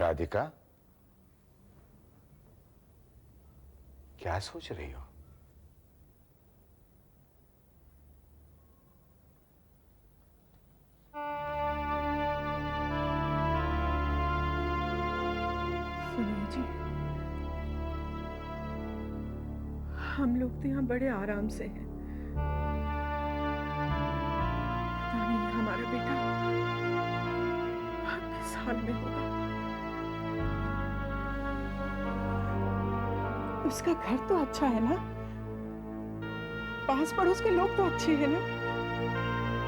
राधिका, क्या सोच रही हो? सुनिए जी, हम लोग तो यहाँ बड़े आराम से हैं। पता नहीं हमारा बेटा किस हाल में होगा। उसका घर तो अच्छा है ना, पास पड़ोस के लोग तो अच्छे हैं ना।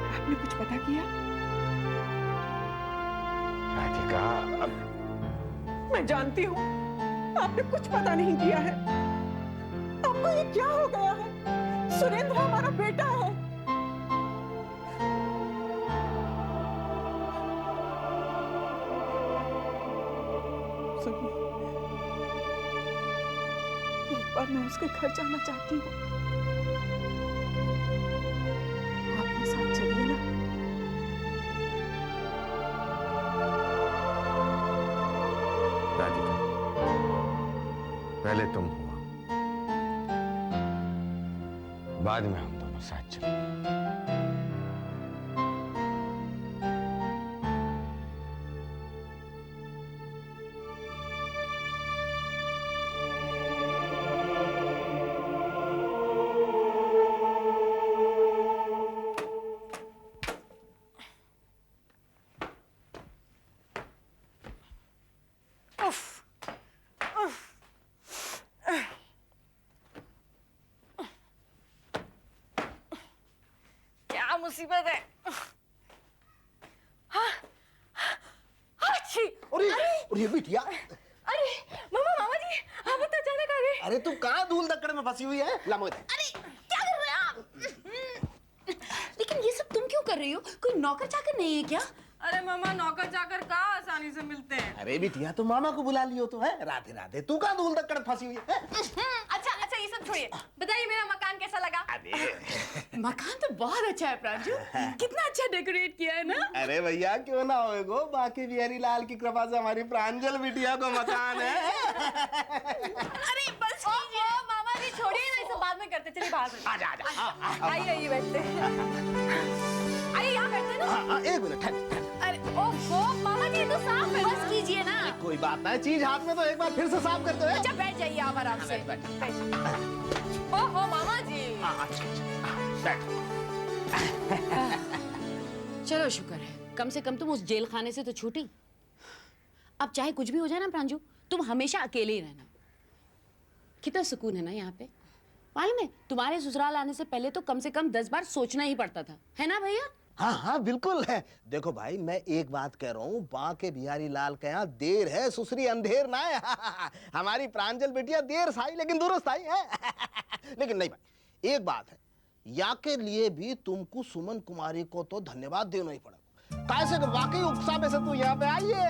आपने कुछ पता किया? राधिका, मैं जानती हूँ आपने कुछ पता नहीं किया है। आपको ये क्या हो गया है? सुरेंद्र हमारा बेटा है। सुनिए, एक बार मैं उसके घर जाना चाहती हूँ। आप मेरे साथ चलिए ना। राधिका, पहले तुम हुआ, बाद में हम दोनों साथ चलेंगे। क्या मुसीबत है? हाँ, अच्छी। अरे ये बिटिया, अरे मामा जी, आप तो अचानक आ गए। अरे तू कहाँ धूल दक्कड़ में फंसी हुई है? ला मुझे। अरे क्या कर रहे हैं आप? लेकिन ये सब तुम क्यों कर रही हो? कोई नौकर चाकर नहीं है क्या? अरे मामा, नौकर चाकर कहाँ आसानी से मिलते हैं। अरे बिटिया, तो मामा को बुला लियो तो है। राधे राधे, तू कहाँ धूल दक्कड़ में फंसी हुई है? अच्छा ये सब छोड़िए, बताइए मेरा मकान कैसा लगा? अरे मकान तो बहुत अच्छा है प्रांजू, कितना अच्छा डेकोरेट किया है ना। अरे भैया, क्यों ना होएगो, बाकी बिहारी लाल की कृपा से हमारी प्रांजल बिटिया को मकान है। अरे बस कीजिए मामा जी, छोड़िए ना, इसे बाद में करते। चलिए बाहर आजा आइए बैठते हैं। आइए यहाँ बैठते हैं ना। एक मिनट ठहर। अरे ओहो मामा जी, तो साफ है, बस कीजिए ना। कोई बात नहीं, चीज हाथ में तो एक बार फिर से साफ कर दो। अच्छा बैठ जाइए आप आराम से। ओहो मामा जी। चलो शुक्र है, कम से कम तुम उस जेल खाने से तो छूटी। अब चाहे कुछ भी हो जाए ना प्रांजू, तुम हमेशा अकेले ही रहना। कितना सुकून है ना यहाँ पे। मालूम है, तुम्हारे ससुराल आने से पहले तो कम से कम 10 बार सोचना ही पड़ता था, है ना भैया? हाँ हाँ बिल्कुल है। देखो भाई, मैं एक बात कह रहा हूँ, बाके बिहारी लाल के यहाँ देर है सुसरी अंधेर ना है। हमारी प्रांजल बिटिया देर साई लेकिन दुरुस्त आई है। लेकिन नहीं भाई, एक बात है, या के लिए भी तुमको सुमन कुमारी को तो धन्यवाद देना ही पड़ेगा। कैसे वाकई उत्साह में से तू यहाँ पे आई है।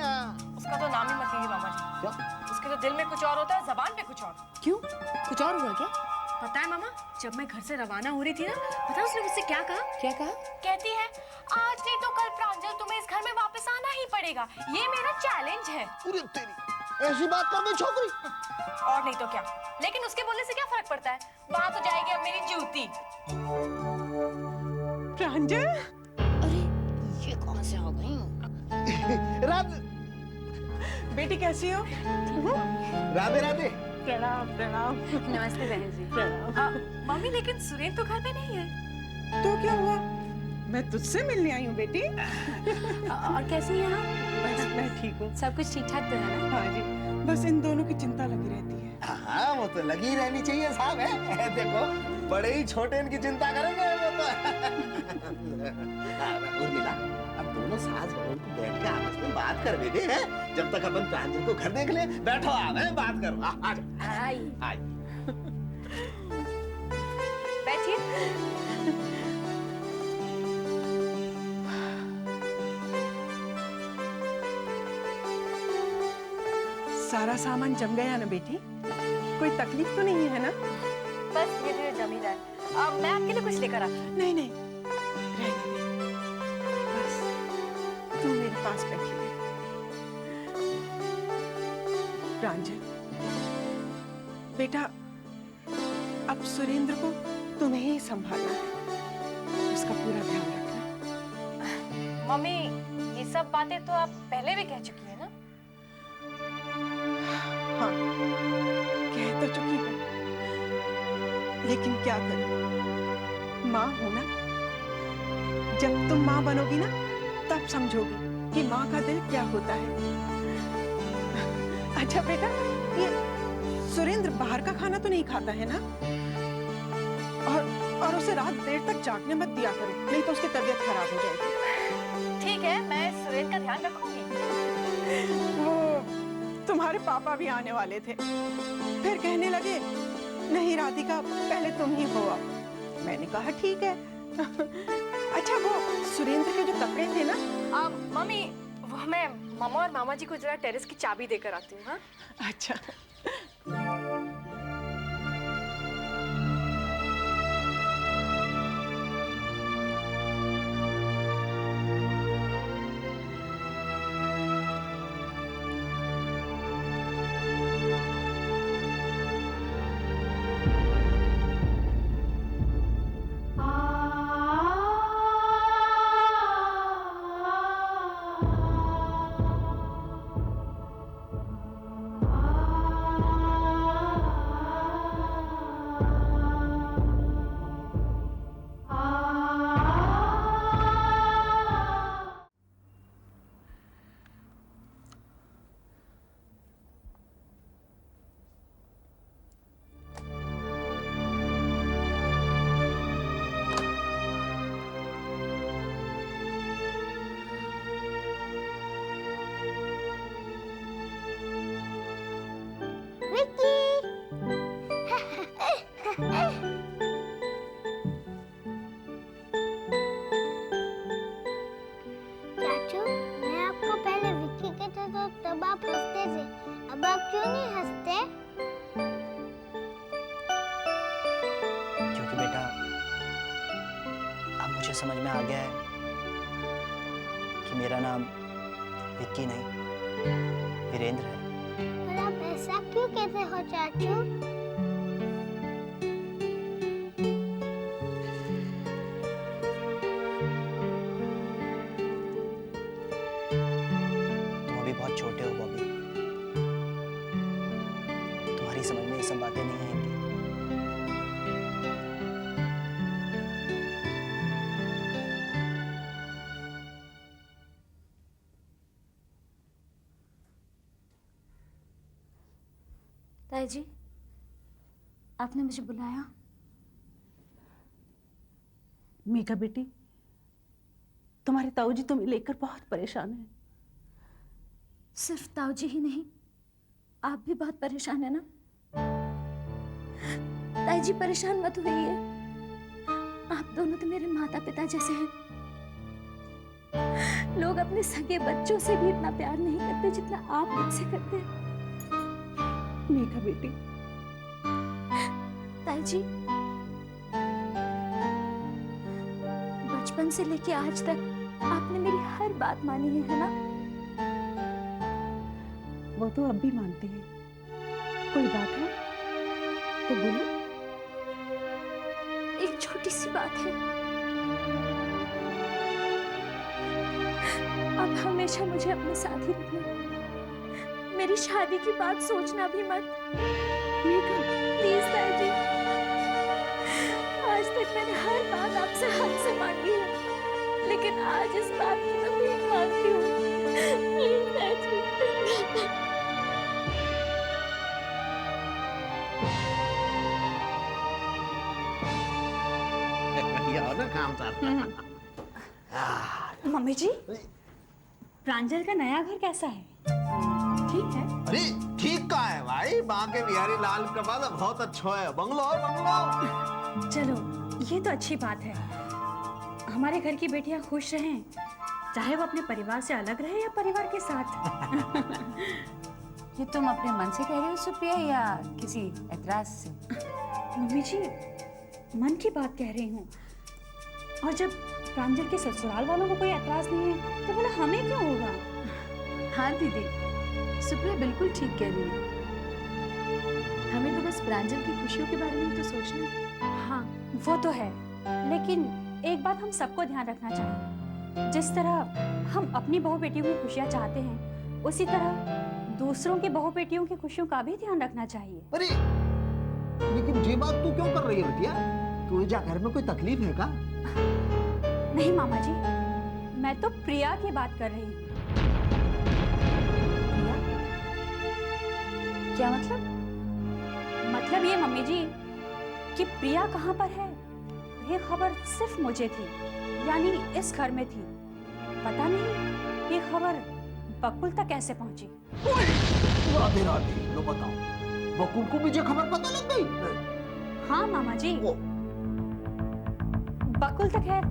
उसका तो नाम ही मत लीजिए मामा जी। क्या? उसके तो दिल में कुछ और होता है, जबान पे कुछ और। क्यों, कुछ और हुआ क्या? पता है मामा, जब मैं घर से रवाना हो रही थी ना, पता है उसने मुझसे क्या कहा? क्या कहा? कहती है, आज नहीं तो कल प्रांजल तुम्हें इस घर में वापस आना ही पड़ेगा, ये मेरा चैलेंज है। पूरी तेरी ऐसी बात कर गई छोकरी। और नहीं तो क्या, लेकिन उसके बोलने से क्या फर्क पड़ता है, वहां तो जाएगी अब मेरी जूती। प्रांजल, अरे ये कौन से हो गई? राधे बेटी कैसी हो? राधे राधे। प्रणाम प्रणाम। नमस्ते बहन जी। प्रणाम। मम्मी, लेकिन सुरेंद्र तो घर में नहीं है। तो क्या हुआ? मैं तुझसे मिलने आई हूँ बेटी। और कैसी है आप? बस मैं ठीक हूँ। सब कुछ ठीक ठाक तो है ना? हाँ जी, बस इन दोनों की चिंता लगी रहती है। हाँ, वो तो लगी रहनी चाहिए साहब है। देखो, बड़े ही छोटे इनकी चिंता करेंगे वो तो। उर्मिला, अब दोनों सास बहू को बैठ के आपस में बात कर दे हैं, जब तक अपन प्रांजल को घर देख ले। बैठो आप, हैं बात करो। आ जाओ। आई बैठिए। सारा सामान जम गया ना बेटी? कोई तकलीफ तो नहीं है ना? बस धीरे धीरे जम ही जाए। मैं आपके लिए कुछ लेकर आ। नहीं नहीं, रहने दे, बस तू मेरे पास बैठी है। प्रांजल, बेटा अब सुरेंद्र को तुम्हें ही संभालना है, उसका पूरा ध्यान रखना। मम्मी ये सब बातें तो आप पहले भी कह चुकी है ना। हाँ, कह तो चुकी हूँ, लेकिन क्या करूं, माँ हो ना। जब तुम माँ बनोगी ना तब समझोगी कि माँ का दिल क्या होता है। अच्छा बेटा, ये सुरेंद्र बाहर का खाना तो नहीं खाता है ना? और उसे रात देर तक जागने मत दिया करो, नहीं तो उसकी तबीयत खराब हो जाएगी। ठीक है, मैं सुरेंद्र का ध्यान रखूंगी। वो तुम्हारे पापा भी आने वाले थे, फिर कहने लगे नहीं राधिका पहले तुम ही हो। अब मैंने कहा ठीक है। अच्छा वो सुरेंद्र के जो कपड़े थे ना, मम्मी वो मैं मामा और मामा जी को जरा टेरेस की चाबी देकर आती हूँ। हाँ अच्छा चाचू, मैं आपको पहले विक्की कहता था तब आप हंसते थे, अब आप क्यों नहीं हंसते? क्योंकि बेटा अब मुझे समझ में आ गया है कि मेरा नाम विक्की नहीं वीरेंद्र है। पर आप ऐसा क्यों कहते हो चाचू? तुम अभी बहुत छोटे हो बॉबी, तुम्हारी समझ में ये सब बातें नहीं आएंगी। ताई जी, आपने मुझे बुलाया? मीका बेटी, तुम्हारे ताऊ जी तुम्हें लेकर बहुत परेशान हैं। सिर्फ ताऊ जी ही नहीं, आप भी बहुत परेशान है ना? ताई जी परेशान मत होइए, आप दोनों तो मेरे माता पिता जैसे हैं। लोग अपने सगे बच्चों से भी इतना प्यार नहीं करते जितना आप मुझसे करते हैं। मीका बेटी, ताई जी, बचपन से लेके आज तक आपने मेरी हर बात मानी है ना? वो तो अब भी मानते हैं। कोई बात है तो बोलो। एक छोटी सी बात है, आप हमेशा मुझे अपने साथ ही रखना, मेरी शादी की बात सोचना भी मत। प्लीज ताई जी, आज तक मैंने हर बात आपसे हक से मांगी है, लेकिन आज इस बात की मैं भीख मांगती हूँ। प्लीज ताई जी। काम मम्मी जी, प्रांजल का नया घर कैसा है? ठीक है। अरे ठीक का है भाई, बांके बिहारी लाल का बाद बहुत अच्छा है। Bungalow bungalow. चलो ये तो अच्छी बात है, हमारे घर की बेटियां खुश रहें, चाहे वो अपने परिवार से अलग रहे या परिवार के साथ। ये तुम अपने मन से कह रही हो सुप्रिया या किसी एतराज से? मम्मी जी, मन की बात कह रही हूँ। और जब प्रांजल के ससुराल वालों को कोई एतराज नहीं है तो बोला हमें क्यों होगा? हाँ दीदी, सुप्रिया बिल्कुल ठीक कह रही है। हमें तो बस प्रांजल की खुशियों के बारे में ही तो सोचना है। हाँ वो तो है, लेकिन एक बात हम सबको ध्यान रखना चाहिए, जिस तरह हम अपनी बहू बेटियों की खुशियाँ चाहते हैं, उसी तरह दूसरों की बहू बेटियों की खुशियों का भी ध्यान रखना चाहिए। अरे लेकिन ये बात तू क्यों कर रही है बिटिया? तुझे जा घर में कोई तकलीफ है का? नहीं मामा जी, मैं तो प्रिया की बात कर रही हूँ। क्या मतलब? मतलब ये मम्मी जी कि प्रिया कहाँ पर है, ये खबर सिर्फ मुझे थी, यानी इस घर में थी। पता नहीं ये खबर बकुल तक कैसे पहुंची। राधे राधे, लो बताओ, बकुल को भी ये खबर पता लग गई? हाँ मामा जी, बकुल तक है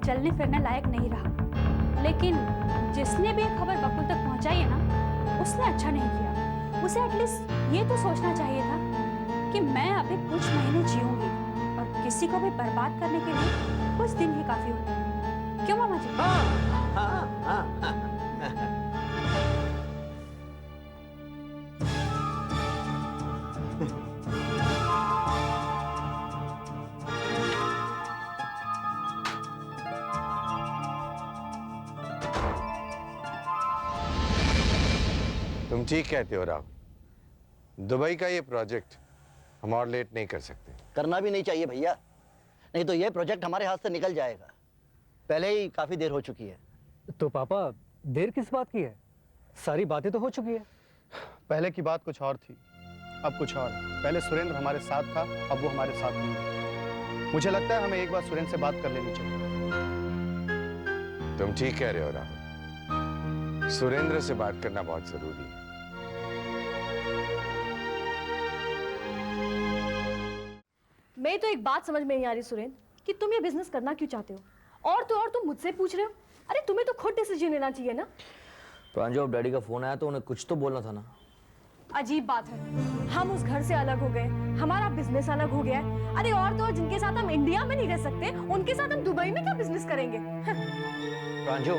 चलने फिरने लायक नहीं रहा, लेकिन जिसने भी ये खबर बकुल तक पहुंचाई है ना, उसने अच्छा नहीं किया। उसे एटलीस्ट ये तो सोचना चाहिए था कि मैं अभी कुछ महीने जीऊंगी और किसी को भी बर्बाद करने के लिए कुछ दिन ही काफी होते हैं। क्यों मामा जी? हाँ। तुम ठीक कहते हो राहुल। दुबई का ये प्रोजेक्ट हम और लेट नहीं कर सकते। करना भी नहीं चाहिए भैया, नहीं तो ये प्रोजेक्ट हमारे हाथ से निकल जाएगा। पहले ही काफी देर हो चुकी है। तो पापा देर किस बात की है? सारी बातें तो हो चुकी है। पहले की बात कुछ और थी, अब कुछ और। पहले सुरेंद्र हमारे साथ था, अब वो हमारे साथ नहीं है। मुझे लगता है हमें एक बार सुरेंद्र से बात कर लेनी चाहिए। तुम ठीक कह रहे हो राहुल, सुरेंद्र से बात करना बहुत जरूरी है। मैं तो एक बात समझ में नहीं आ रही सुरेंद्र कि तुम ये बिजनेस करना क्यों चाहते हो, और तुम मुझसे पूछ रहे हो। अरे तुम्हें तो खुद डिसीजन लेना चाहिए ना। प्रांजू, अब डैडी का फोन आया तो उन्हें कुछ तो बोलना था ना। अजीब बात है, हम उस घर से अलग हो गए, हमारा बिजनेस अलग हो गया है। अरे और तो और जिनके साथ हम इंडिया में नहीं रह सकते, उनके साथ हम दुबई में क्या बिजनेस करेंगे? प्रांजू,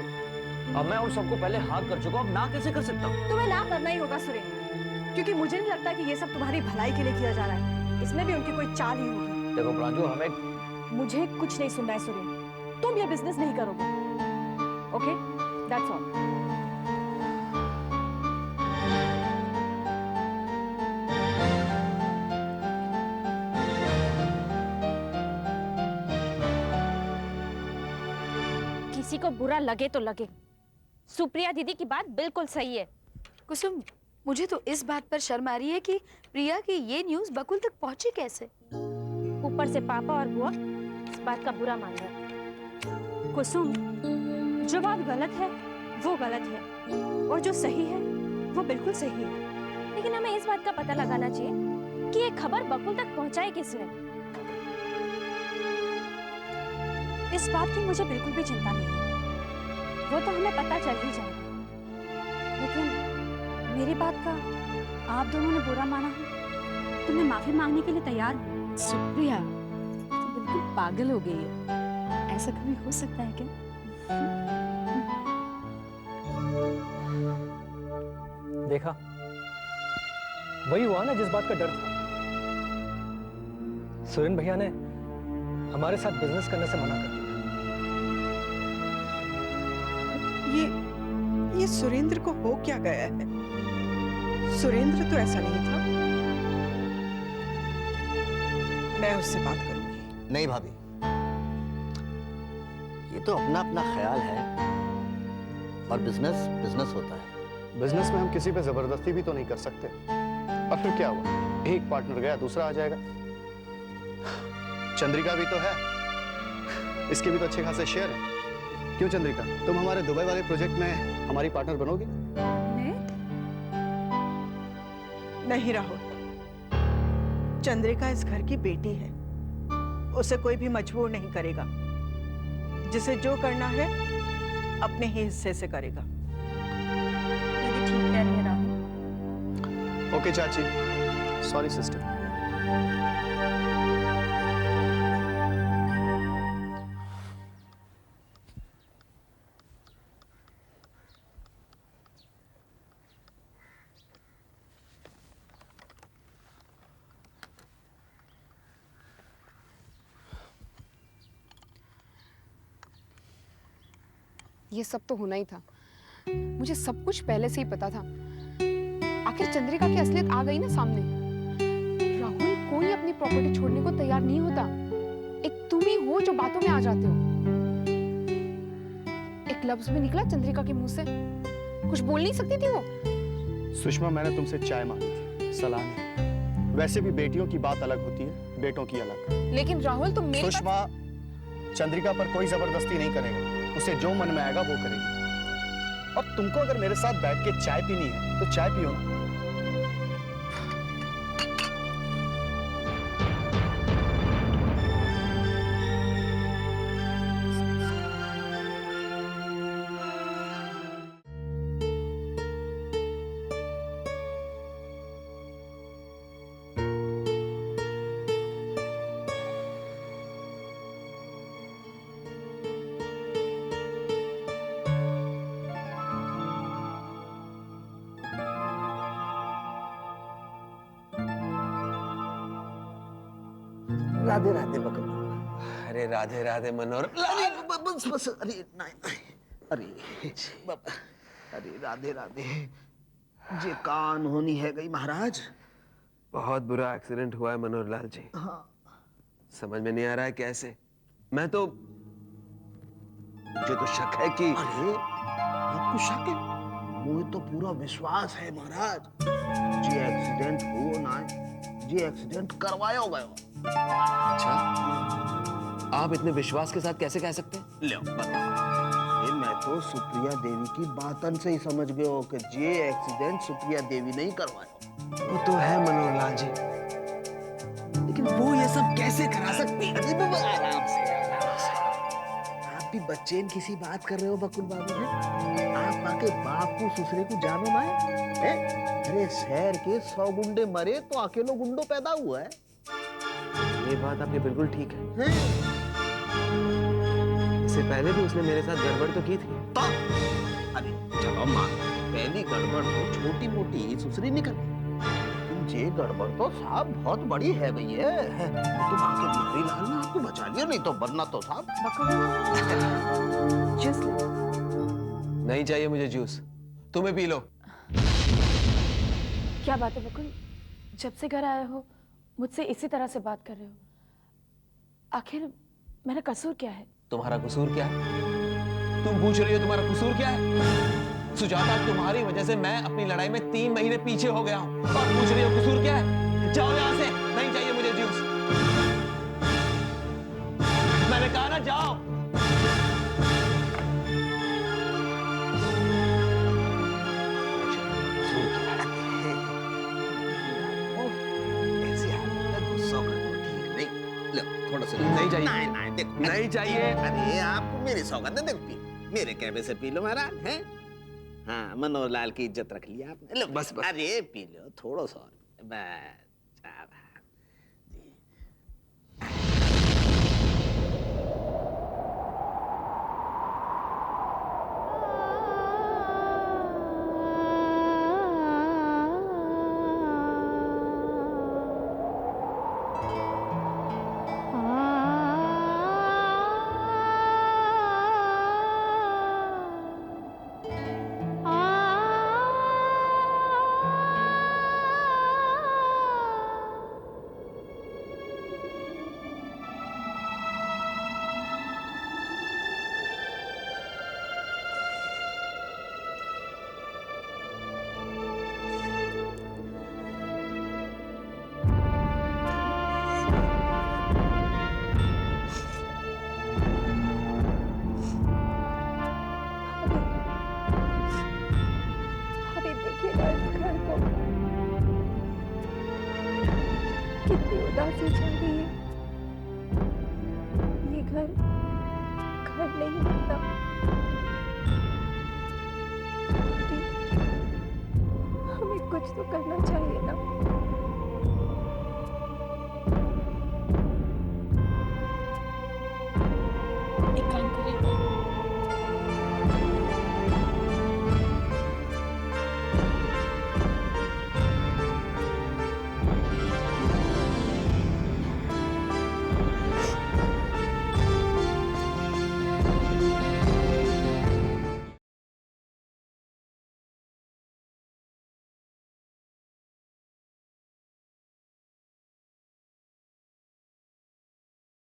अब मैं उन सबको पहले हाँ कर चुका हूं, अब ना कैसे कर सकता हूँ? तुम्हें ना करना ही होगा सुरेंद्र, क्योंकि मुझे नहीं लगता कि ये सब तुम्हारी भलाई के लिए किया जा रहा है। इसमें भी उनकी कोई चाल ही होगी। देखो प्रांजू, हमें मुझे कुछ नहीं सुनना है सुरेंद्र, तुम ये बिजनेस नहीं करोगे। Okay, that's all. किसी को बुरा लगे तो लगे, सुप्रिया दीदी की बात बिल्कुल सही है। कुसुम, मुझे तो इस बात पर शर्म आ रही है कि प्रिया की ये न्यूज़ बकुल तक पहुंची कैसे। ऊपर से पापा और बुआ इस बात का बुरा मान रहे। कुसुम, जो बात गलत है वो गलत है, और जो सही है वो बिल्कुल सही है। लेकिन हमें इस बात का पता लगाना चाहिए कि ये खबर बकुल तक पहुंचाई किसने। इस बात की मुझे बिल्कुल भी चिंता नहीं है, वो तो हमें पता चल ही जाएगा। लेकिन मेरी बात का आप दोनों ने बुरा माना हो तो मैं माफी मांगने के लिए तैयार हूँ। सुप्रिया, तो बिल्कुल पागल हो गई है। ऐसा कभी हो सकता है क्या? देखा, वही हुआ ना जिस बात का डर था। सुरेंद्र भैया ने हमारे साथ बिजनेस करने से मना कर दिया। ये सुरेंद्र को हो क्या गया है? सुरेंद्र तो ऐसा नहीं था। मैं उससे बात करूंगी। नहीं भाभी, ये तो अपना अपना ख्याल है, और बिजनेस बिजनेस होता है। बिजनेस में हम किसी पे जबरदस्ती भी तो नहीं कर सकते। और फिर क्या हुआ, एक पार्टनर गया दूसरा आ जाएगा। चंद्रिका भी तो है, इसके भी तो अच्छे खासे शेयर है। क्यों चंद्रिका, तुम हमारे दुबई वाले प्रोजेक्ट में हमारी पार्टनर बनोगी? नहीं राहुल, चंद्रिका इस घर की बेटी है, उसे कोई भी मजबूर नहीं करेगा। जिसे जो करना है अपने ही हिस्से से करेगा। दीदी ठीक कह रही है राहुल। ओके चाची, सॉरी सिस्टर। ये सब तो होना ही था। मुझे सब कुछ पहले से ही पता था। आखिर चंद्रिका की असलियत आ गई ना सामने। राहुल कोई अपनी प्रॉपर्टी छोड़ने को तैयार नहीं होता। एक तुम ही हो जो बातों में आ जाते हो। एक लफ्ज में निकला चंद्रिका के मुंह से, कुछ बोल नहीं सकती थी वो। सुषमा, मैंने तुमसे चाय मांगी थी, सलाह नहीं। वैसे भी बेटियों की बात अलग होती है, बेटों की अलग। लेकिन राहुल तुम मेरी सुषमा, चंद्रिका पर कोई जबरदस्ती नहीं करेगा, उसे जो मन में आएगा वो करेगी। और तुमको अगर मेरे साथ बैठ के चाय पीनी है तो चाय पियो ना। राधे राधे बकल। अरे राधे राधे मनोहर। अरे बस बस, अरे नहीं, अरे बाबा, अरे राधे राधे। जे कान होनी है गई महाराज। बहुत बुरा एक्सीडेंट हुआ है मनोहर लाल जी। हाँ। समझ में नहीं आ रहा है कैसे। मैं तो, मुझे तो शक है कि। अरे आपको शक है? मुझे तो पूरा विश्वास है महाराज। जे एक्सीडेंट हो ना, जे एक्सीडेंट करवाया गयो। अच्छा, आप इतने विश्वास के साथ कैसे कह सकते हैं? लो बता। मैं तो सुप्रिया देवी की बातन से ही समझ गए हो कि ये एक्सीडेंट सुप्रिया देवी नहीं करवाया। वो तो है मनोहर लाल जी, लेकिन वो ये सब कैसे करा सकती है? अरे बाबा आराम से, आराम से। आप भी बच्चे न किसी बात कर रहे हो बकुल बाबू ने। आप आके बाप को ससुरे को जानो ना है? अरे शहर के 100 गुंडे मरे तो अकेलो गुंडो पैदा हुआ है। ये बात आपकी बिल्कुल ठीक है। इससे पहले भी उसने मेरे साथ गड़बड़ तो की थी। तो अरे चलो माँ, पहली गड़बड़ तो छोटी मोटी ही सुसरी निकल। ये गड़बड़ तो साहब बहुत बड़ी है भैया। तो माँ के बिहारी लाल ने आपको बचा लिया, नहीं तो वरना तो साहब। जूस नहीं चाहिए मुझे जूस, तुम्हें पी लो। क्या बात है बकुल, जब से घर आए हो मुझसे इसी तरह से बात कर रहे हो। आखिर मेरा कसूर क्या है? तुम्हारा कसूर क्या है? तुम पूछ रही हो तुम्हारा कसूर क्या है? सुजाता, तुम्हारी वजह से मैं अपनी लड़ाई में 3 महीने पीछे हो गया हूं और पूछ रही हो कसूर क्या है? जाओ यहां से, नहीं चाहिए मुझे जूस। मैंने कहा ना जाओ। थोड़ा सा नहीं चाहिए। नहीं देखो, नहीं चाहिए। अरे आपको मेरी सौगात है, देखो पी, मेरे कहने से पी लो महाराज। हैं? हाँ, मनोहर लाल की इज्जत रख लिया आपने। लो बस बस। अरे पी लो थोड़ा सा, बस। कितनी उदासी छा रही है। ये घर घर नहीं लगता। हमें कुछ तो करना चाहिए ना।